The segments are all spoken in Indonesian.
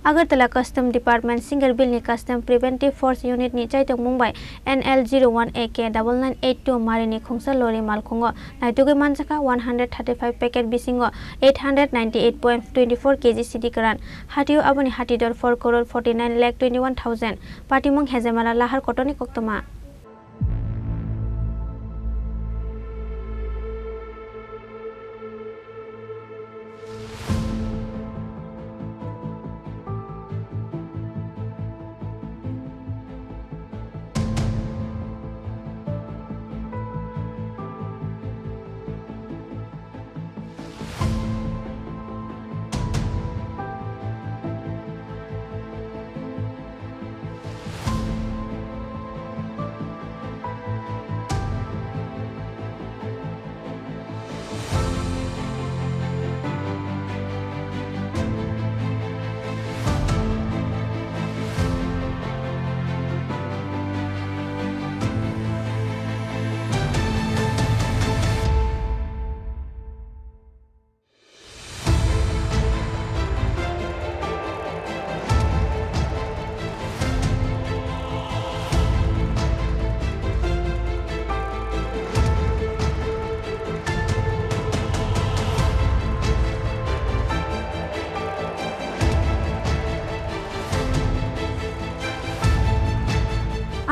Agartala Custom Department Singerbil ni Custom Preventive Force Unit ni Chaitokmung by NL01AK9982 Marini Khungsa lori Malkhung Naitokgwi Manjakha 135 packet Bisingo 898.24Kg Siddi Kwran Hatio Aboni Hatidhar 4,49,21,000 Patimung Hezamara Lahar Kotorni koktwma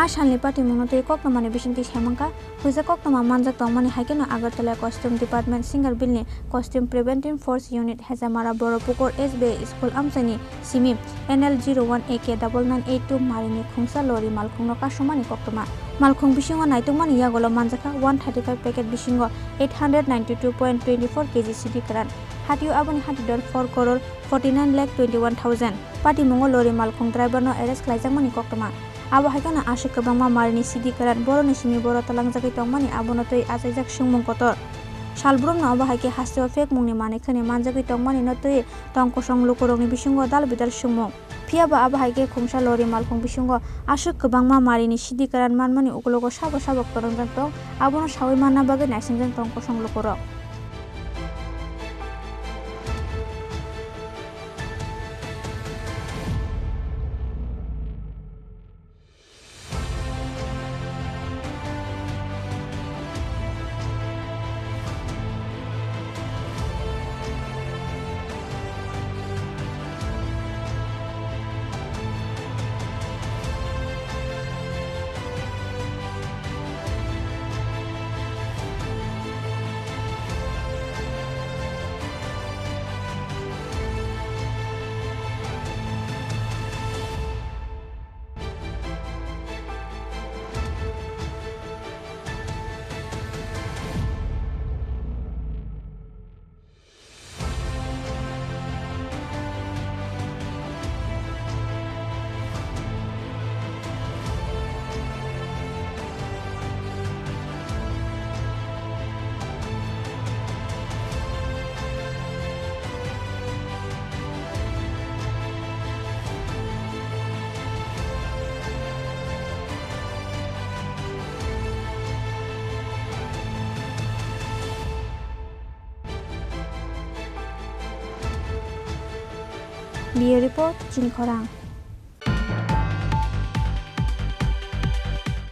Ashalni Patimung to koktwma ni bisinti hemangka huisa koktwma manjak tongmani haikeno Agartala Costume Department Singerbil ni Costume Preventive Force Unit Hezamara Boropukor SB School Amsani Simi NL01AK9982 Marini Khungsa lori Malkhung no kasumani koktwma Malkhung Bisingo Naitokgwi Yagolo Manjakha 135 packet Bisingo 892.24Kg Siddi Kwran Hatio Aboni Hatidhar 4,49,21,000 Patimung lori Malkhung driver no arrest khlaijakmani koktwma abo haikana ashik kabangma Marini Siddi Kwran boroni simi boro talangjagui tongmani abonotoi achaijak sungmung kotor salbrum no abo haike hasteo fake mungni manikhani manjagui tongmani notoi tongkosong lukorokni bisingo dalbidal sungmung phiaba abo haike Khungsa lori Malkhung Bisingo ashik kabangma Marini Siddi Kwran manmani ukologo sabok torongjak tong abono sawi manna bagui naisingjak tongkosong lukorok Bio report Chini Khorang.